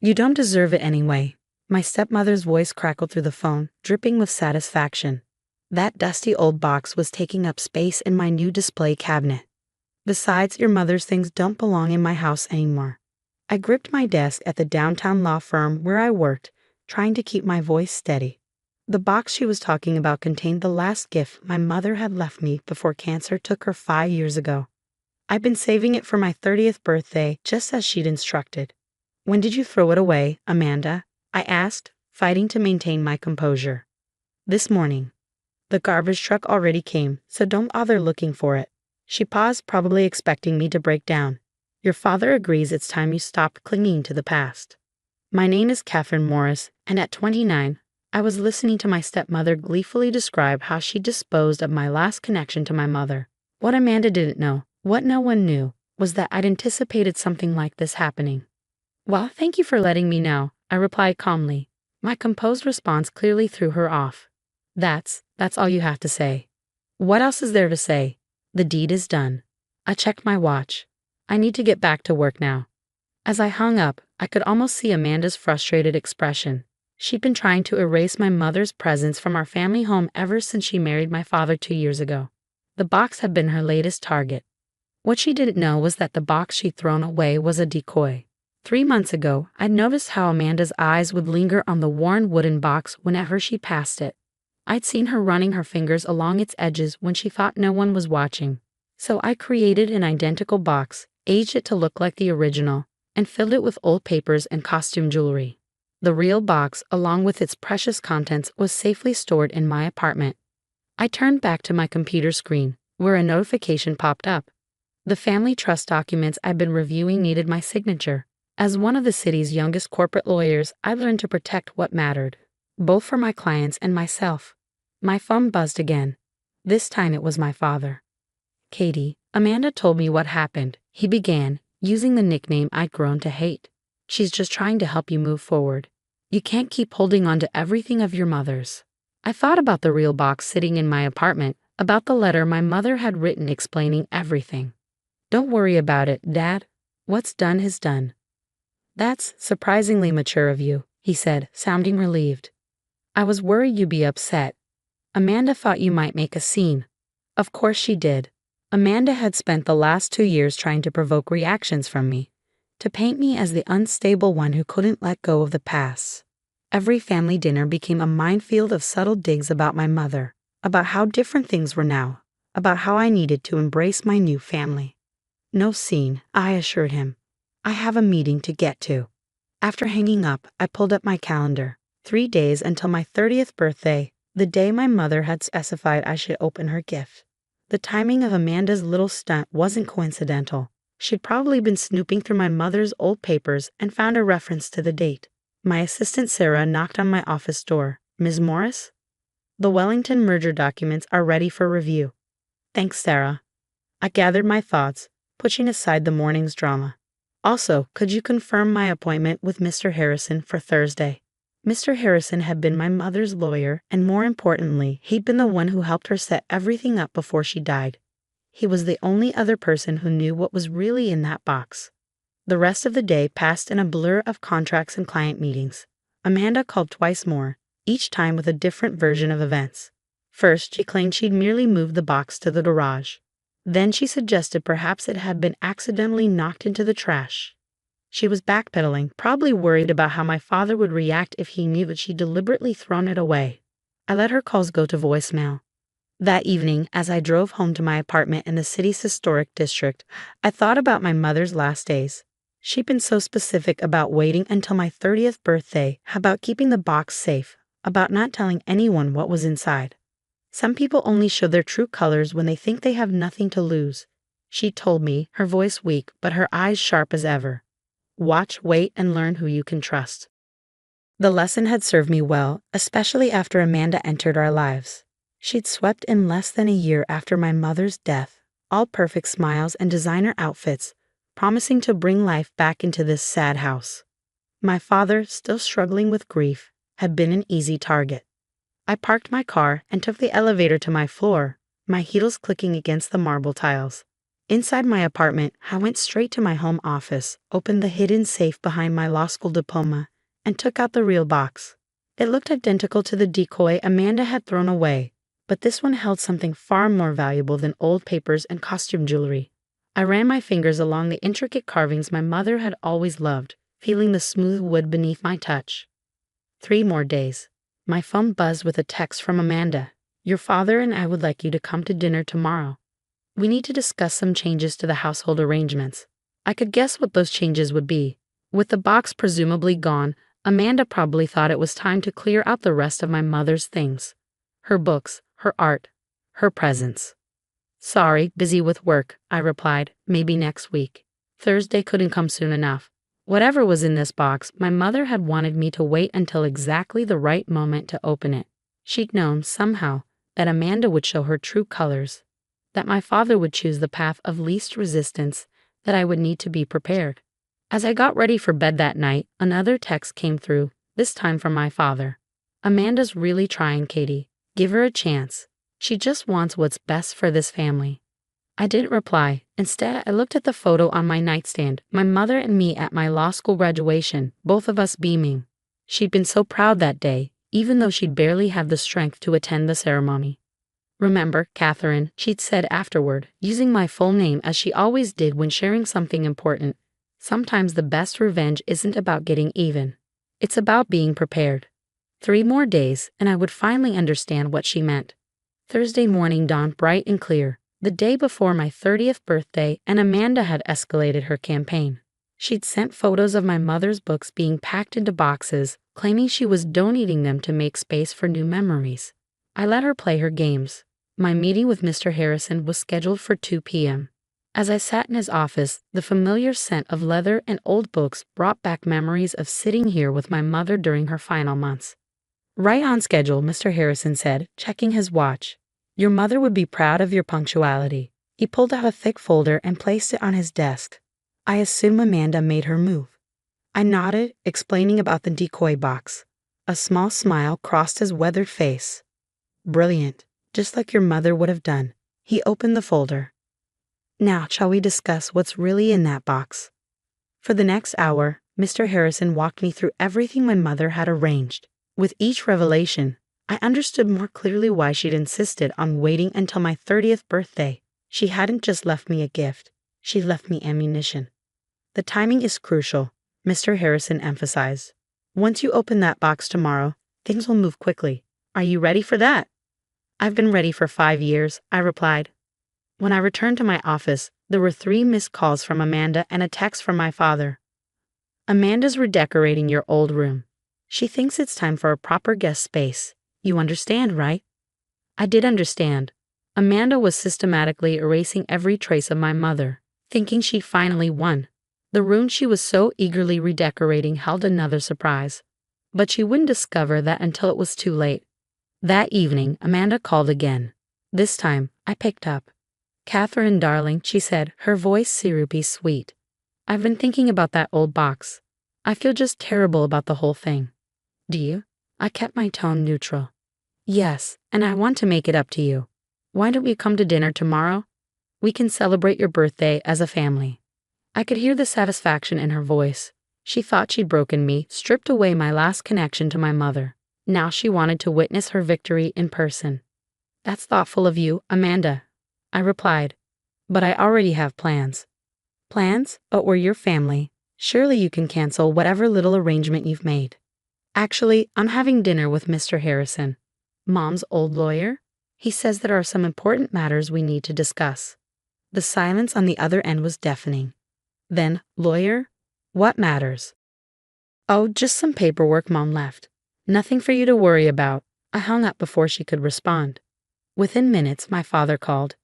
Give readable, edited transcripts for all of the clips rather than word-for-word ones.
You don't deserve it anyway. My stepmother's voice crackled through the phone, dripping with satisfaction. That dusty old box was taking up space in my new display cabinet. Besides, your mother's things don't belong in my house anymore. I gripped my desk at the downtown law firm where I worked, trying to keep my voice steady. The box she was talking about contained the last gift my mother had left me before cancer took her 5 years ago. I'd been saving it for my 30th birthday, just as she'd instructed. When did you throw it away, Amanda? I asked, fighting to maintain my composure. This morning. The garbage truck already came, so don't bother looking for it. She paused, probably expecting me to break down. Your father agrees it's time you stopped clinging to the past. My name is Catherine Morris, and at 29, I was listening to my stepmother gleefully describe how she disposed of my last connection to my mother. What Amanda didn't know, what no one knew, was that I'd anticipated something like this happening. Well, thank you for letting me know, I replied calmly. My composed response clearly threw her off. That's all you have to say. What else is there to say? The deed is done. I checked my watch. I need to get back to work now. As I hung up, I could almost see Amanda's frustrated expression. She'd been trying to erase my mother's presence from our family home ever since she married my father 2 years ago. The box had been her latest target. What she didn't know was that the box she'd thrown away was a decoy. 3 months ago, I'd noticed how Amanda's eyes would linger on the worn wooden box whenever she passed it. I'd seen her running her fingers along its edges when she thought no one was watching. So I created an identical box, aged it to look like the original, and filled it with old papers and costume jewelry. The real box, along with its precious contents, was safely stored in my apartment. I turned back to my computer screen, where a notification popped up. The family trust documents I'd been reviewing needed my signature. As one of the city's youngest corporate lawyers, I learned to protect what mattered, both for my clients and myself. My phone buzzed again. This time it was my father. Katie, Amanda told me what happened, he began, using the nickname I'd grown to hate. She's just trying to help you move forward. You can't keep holding on to everything of your mother's. I thought about the real box sitting in my apartment, about the letter my mother had written explaining everything. Don't worry about it, Dad. What's done is done. That's surprisingly mature of you, he said, sounding relieved. I was worried you'd be upset. Amanda thought you might make a scene. Of course she did. Amanda had spent the last 2 years trying to provoke reactions from me, to paint me as the unstable one who couldn't let go of the past. Every family dinner became a minefield of subtle digs about my mother, about how different things were now, about how I needed to embrace my new family. No scene, I assured him. I have a meeting to get to. After hanging up, I pulled up my calendar. 3 days until my 30th birthday, the day my mother had specified I should open her gift. The timing of Amanda's little stunt wasn't coincidental. She'd probably been snooping through my mother's old papers and found a reference to the date. My assistant Sarah knocked on my office door. Ms. Morris? The Wellington merger documents are ready for review. Thanks, Sarah. I gathered my thoughts, pushing aside the morning's drama. Also, could you confirm my appointment with Mr. Harrison for Thursday? Mr. Harrison had been my mother's lawyer, and more importantly, he'd been the one who helped her set everything up before she died. He was the only other person who knew what was really in that box. The rest of the day passed in a blur of contracts and client meetings. Amanda called twice more, each time with a different version of events. First, she claimed she'd merely moved the box to the garage. Then she suggested perhaps it had been accidentally knocked into the trash. She was backpedaling, probably worried about how my father would react if he knew that she'd deliberately thrown it away. I let her calls go to voicemail. That evening, as I drove home to my apartment in the city's historic district, I thought about my mother's last days. She'd been so specific about waiting until my 30th birthday, about keeping the box safe, about not telling anyone what was inside. Some people only show their true colors when they think they have nothing to lose. She told me, her voice weak, but her eyes sharp as ever. Watch, wait, and learn who you can trust. The lesson had served me well, especially after Amanda entered our lives. She'd swept in less than a year after my mother's death, all perfect smiles and designer outfits, promising to bring life back into this sad house. My father, still struggling with grief, had been an easy target. I parked my car and took the elevator to my floor, my heels clicking against the marble tiles. Inside my apartment, I went straight to my home office, opened the hidden safe behind my law school diploma, and took out the real box. It looked identical to the decoy Amanda had thrown away, but this one held something far more valuable than old papers and costume jewelry. I ran my fingers along the intricate carvings my mother had always loved, feeling the smooth wood beneath my touch. 3 more days. My phone buzzed with a text from Amanda. Your father and I would like you to come to dinner tomorrow. We need to discuss some changes to the household arrangements. I could guess what those changes would be. With the box presumably gone, Amanda probably thought it was time to clear out the rest of my mother's things. Her books, her art, her presents. Sorry, busy with work, I replied, maybe next week. Thursday couldn't come soon enough. Whatever was in this box, my mother had wanted me to wait until exactly the right moment to open it. She'd known, somehow, that Amanda would show her true colors, that my father would choose the path of least resistance, that I would need to be prepared. As I got ready for bed that night, another text came through, this time from my father. Amanda's really trying, Katie. Give her a chance. She just wants what's best for this family. I didn't reply. Instead, I looked at the photo on my nightstand, my mother and me at my law school graduation, both of us beaming. She'd been so proud that day, even though she'd barely had the strength to attend the ceremony. Remember, Catherine, she'd said afterward, using my full name as she always did when sharing something important. Sometimes the best revenge isn't about getting even. It's about being prepared. 3 more days, and I would finally understand what she meant. Thursday morning dawned bright and clear, the day before my 30th birthday, and Amanda had escalated her campaign. She'd sent photos of my mother's books being packed into boxes, claiming she was donating them to make space for new memories. I let her play her games. My meeting with Mr. Harrison was scheduled for 2 p.m. As I sat in his office, the familiar scent of leather and old books brought back memories of sitting here with my mother during her final months. Right on schedule, Mr. Harrison said, checking his watch. Your mother would be proud of your punctuality. He pulled out a thick folder and placed it on his desk. I assume Amanda made her move. I nodded, explaining about the decoy box. A small smile crossed his weathered face. Brilliant. Just like your mother would have done. He opened the folder. Now, shall we discuss what's really in that box? For the next hour, Mr. Harrison walked me through everything my mother had arranged. With each revelation, I understood more clearly why she'd insisted on waiting until my 30th birthday. She hadn't just left me a gift, she left me ammunition. The timing is crucial, Mr. Harrison emphasized. Once you open that box tomorrow, things will move quickly. Are you ready for that? I've been ready for 5 years, I replied. When I returned to my office, there were 3 missed calls from Amanda and a text from my father. Amanda's redecorating your old room. She thinks it's time for a proper guest space. You understand, right? I did understand. Amanda was systematically erasing every trace of my mother, thinking she'd finally won. The room she was so eagerly redecorating held another surprise. But she wouldn't discover that until it was too late. That evening, Amanda called again. This time, I picked up. Catherine, darling, she said, her voice syrupy sweet. I've been thinking about that old box. I feel just terrible about the whole thing. Do you? I kept my tone neutral. Yes, and I want to make it up to you. Why don't we come to dinner tomorrow? We can celebrate your birthday as a family. I could hear the satisfaction in her voice. She thought she'd broken me, stripped away my last connection to my mother. Now she wanted to witness her victory in person. That's thoughtful of you, Amanda, I replied. But I already have plans. Plans? But we're your family. Surely you can cancel whatever little arrangement you've made. Actually, I'm having dinner with Mr. Harrison, Mom's old lawyer. He says there are some important matters we need to discuss. The silence on the other end was deafening. Then, lawyer? What matters? Oh, just some paperwork Mom left. Nothing for you to worry about. I hung up before she could respond. Within minutes, my father called.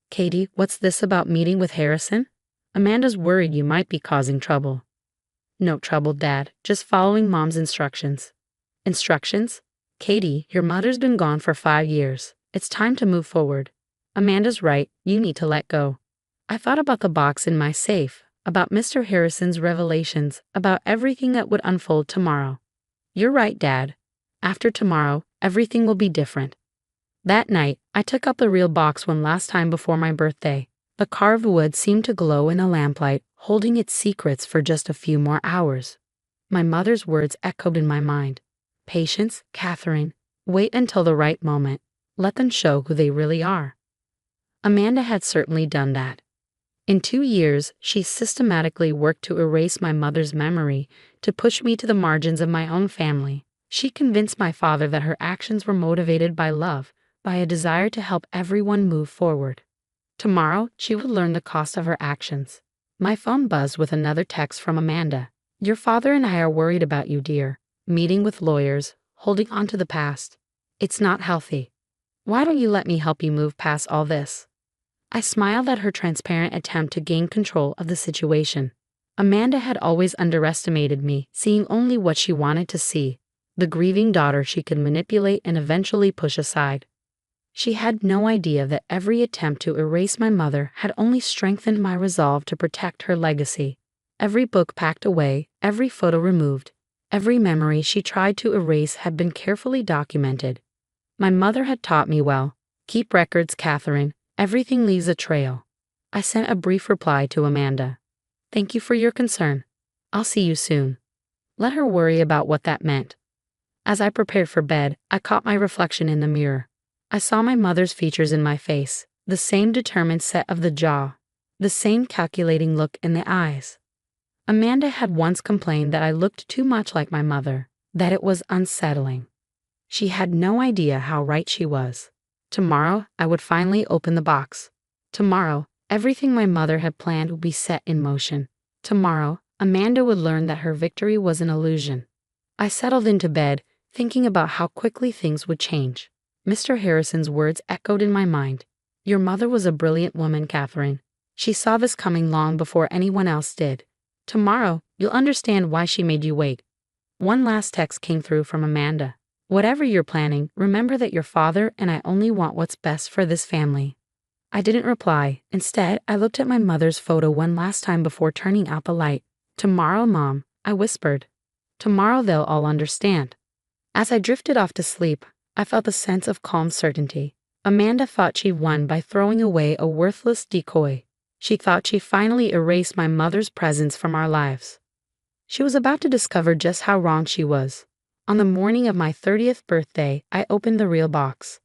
Katie, what's this about meeting with Harrison? Amanda's worried you might be causing trouble. No trouble, Dad. Just following Mom's instructions. Instructions? Katie, your mother's been gone for 5 years. It's time to move forward. Amanda's right. You need to let go. I thought about the box in my safe, about Mr. Harrison's revelations, about everything that would unfold tomorrow. You're right, Dad. After tomorrow, everything will be different. That night, I took up the real box one last time before my birthday. The carved wood seemed to glow in the lamplight, holding its secrets for just a few more hours. My mother's words echoed in my mind. Patience, Catherine. Wait until the right moment. Let them show who they really are. Amanda had certainly done that. In 2 years, she systematically worked to erase my mother's memory, to push me to the margins of my own family. She convinced my father that her actions were motivated by love, by a desire to help everyone move forward. Tomorrow, she would learn the cost of her actions. My phone buzzed with another text from Amanda. Your father and I are worried about you, dear. Meeting with lawyers, holding on to the past. It's not healthy. Why don't you let me help you move past all this? I smiled at her transparent attempt to gain control of the situation. Amanda had always underestimated me, seeing only what she wanted to see, the grieving daughter she could manipulate and eventually push aside. She had no idea that every attempt to erase my mother had only strengthened my resolve to protect her legacy. Every book packed away, every photo removed, every memory she tried to erase had been carefully documented. My mother had taught me well. Keep records, Catherine. Everything leaves a trail. I sent a brief reply to Amanda. Thank you for your concern. I'll see you soon. Let her worry about what that meant. As I prepared for bed, I caught my reflection in the mirror. I saw my mother's features in my face, the same determined set of the jaw, the same calculating look in the eyes. Amanda had once complained that I looked too much like my mother, that it was unsettling. She had no idea how right she was. Tomorrow, I would finally open the box. Tomorrow, everything my mother had planned would be set in motion. Tomorrow, Amanda would learn that her victory was an illusion. I settled into bed, thinking about how quickly things would change. Mr. Harrison's words echoed in my mind. Your mother was a brilliant woman, Catherine. She saw this coming long before anyone else did. Tomorrow, you'll understand why she made you wait. One last text came through from Amanda. Whatever you're planning, remember that your father and I only want what's best for this family. I didn't reply. Instead, I looked at my mother's photo one last time before turning out the light. Tomorrow, Mom, I whispered. Tomorrow they'll all understand. As I drifted off to sleep, I felt a sense of calm certainty. Amanda thought she won by throwing away a worthless decoy. She thought she finally erased my mother's presence from our lives. She was about to discover just how wrong she was. On the morning of my 30th birthday, I opened the real box.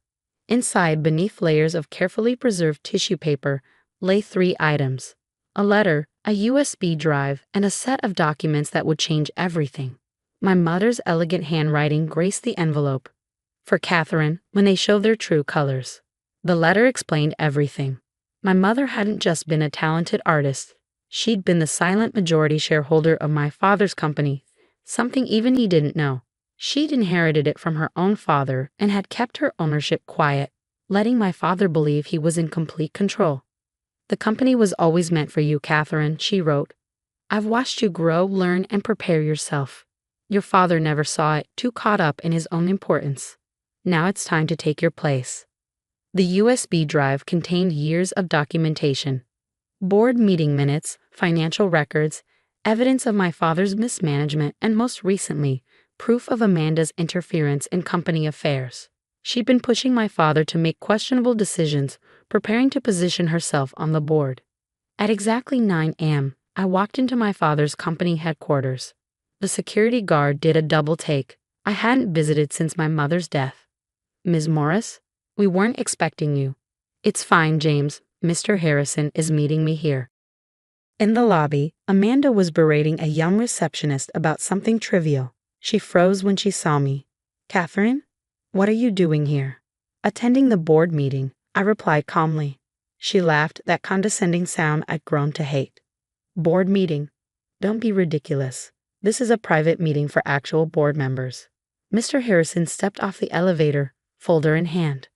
Inside, beneath layers of carefully preserved tissue paper, lay 3 items: a letter, a USB drive, and a set of documents that would change everything. My mother's elegant handwriting graced the envelope. For Catherine, when they show their true colors. The letter explained everything. My mother hadn't just been a talented artist. She'd been the silent majority shareholder of my father's company, something even he didn't know. She'd inherited it from her own father and had kept her ownership quiet, letting my father believe he was in complete control. The company was always meant for you, Catherine, she wrote. I've watched you grow, learn, and prepare yourself. Your father never saw it, too caught up in his own importance. Now it's time to take your place. The USB drive contained years of documentation. Board meeting minutes, financial records, evidence of my father's mismanagement, and most recently, proof of Amanda's interference in company affairs. She'd been pushing my father to make questionable decisions, preparing to position herself on the board. At exactly 9 a.m., I walked into my father's company headquarters. The security guard did a double take. I hadn't visited since my mother's death. Ms. Morris, we weren't expecting you. It's fine, James. Mr. Harrison is meeting me here. In the lobby, Amanda was berating a young receptionist about something trivial. She froze when she saw me. Catherine, what are you doing here? Attending the board meeting, I replied calmly. She laughed, that condescending sound I'd grown to hate. Board meeting? Don't be ridiculous. This is a private meeting for actual board members. Mr. Harrison stepped off the elevator, folder in hand.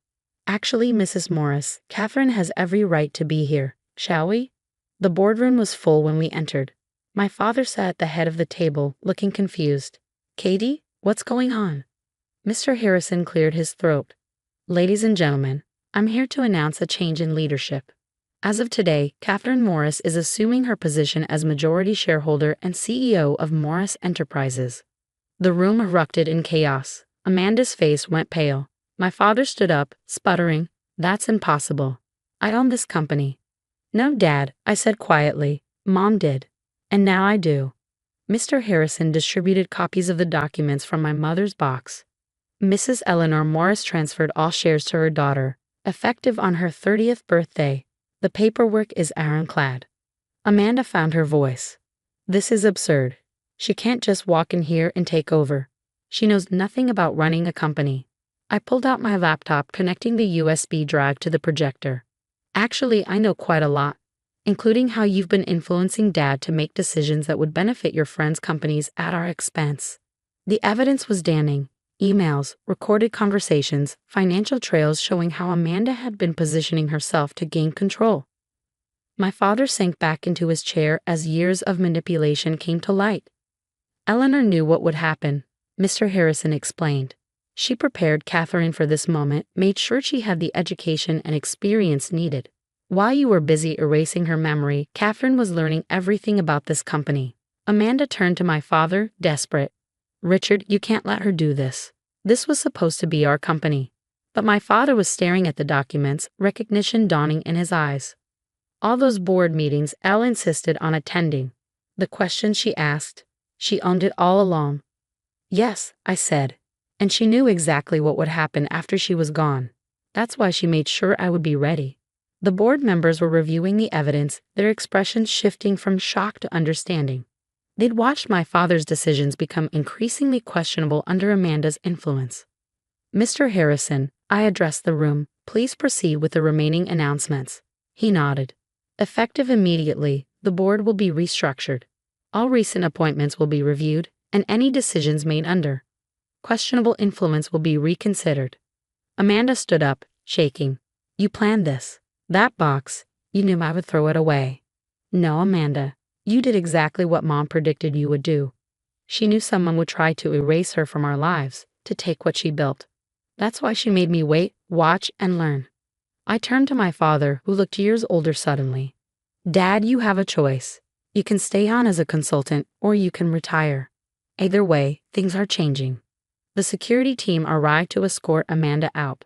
Actually, Mrs. Morris, Catherine has every right to be here. Shall we? The boardroom was full when we entered. My father sat at the head of the table, looking confused. Katie, what's going on? Mr. Harrison cleared his throat. Ladies and gentlemen, I'm here to announce a change in leadership. As of today, Catherine Morris is assuming her position as majority shareholder and CEO of Morris Enterprises. The room erupted in chaos. Amanda's face went pale. My father stood up, sputtering, That's impossible. I own this company. No, Dad, I said quietly. Mom did. And now I do. Mr. Harrison distributed copies of the documents from my mother's box. Mrs. Eleanor Morris transferred all shares to her daughter, effective on her 30th birthday. The paperwork is ironclad. Amanda found her voice. This is absurd. She can't just walk in here and take over. She knows nothing about running a company. I pulled out my laptop, connecting the USB drive to the projector. Actually, I know quite a lot, including how you've been influencing Dad to make decisions that would benefit your friends' companies at our expense. The evidence was damning. Emails, recorded conversations, financial trails showing how Amanda had been positioning herself to gain control. My father sank back into his chair as years of manipulation came to light. Eleanor knew what would happen, Mr. Harrison explained. She prepared Catherine for this moment, made sure she had the education and experience needed. While you were busy erasing her memory, Catherine was learning everything about this company. Amanda turned to my father, desperate. Richard, you can't let her do this. This was supposed to be our company. But my father was staring at the documents, recognition dawning in his eyes. All those board meetings Elle insisted on attending. The questions she asked, she owned it all along. Yes, I said. And she knew exactly what would happen after she was gone. That's why she made sure I would be ready. The board members were reviewing the evidence, their expressions shifting from shock to understanding. They'd watched my father's decisions become increasingly questionable under Amanda's influence. Mr. Harrison, I addressed the room. Please proceed with the remaining announcements. He nodded. Effective immediately, the board will be restructured. All recent appointments will be reviewed, and any decisions made under questionable influence will be reconsidered. Amanda stood up, shaking. You planned this. That box, you knew I would throw it away. No, Amanda, you did exactly what Mom predicted you would do. She knew someone would try to erase her from our lives, to take what she built. That's why she made me wait, watch, and learn. I turned to my father, who looked years older suddenly. Dad, you have a choice. You can stay on as a consultant, or you can retire. Either way, things are changing. The security team arrived to escort Amanda out.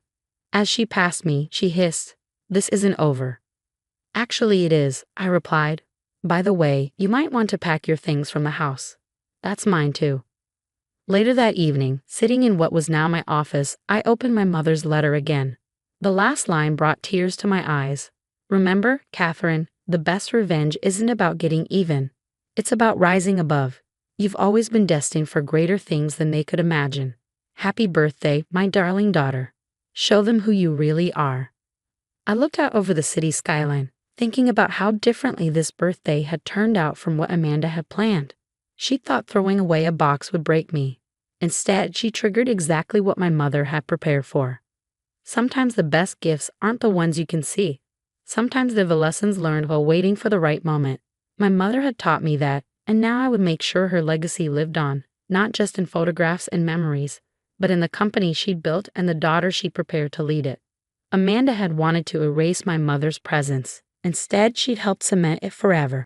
As she passed me, she hissed, "This isn't over." Actually, it is, I replied. By the way, you might want to pack your things from the house. That's mine too. Later that evening, sitting in what was now my office, I opened my mother's letter again. The last line brought tears to my eyes. Remember, Catherine, the best revenge isn't about getting even. It's about rising above. You've always been destined for greater things than they could imagine. Happy birthday, my darling daughter. Show them who you really are. I looked out over the city skyline, thinking about how differently this birthday had turned out from what Amanda had planned. She thought throwing away a box would break me. Instead, she triggered exactly what my mother had prepared for. Sometimes the best gifts aren't the ones you can see. Sometimes they're the lessons learned while waiting for the right moment. My mother had taught me that, and now I would make sure her legacy lived on, not just in photographs and memories, but in the company she'd built and the daughter she prepared to lead it. Amanda had wanted to erase my mother's presence. Instead, she'd helped cement it forever.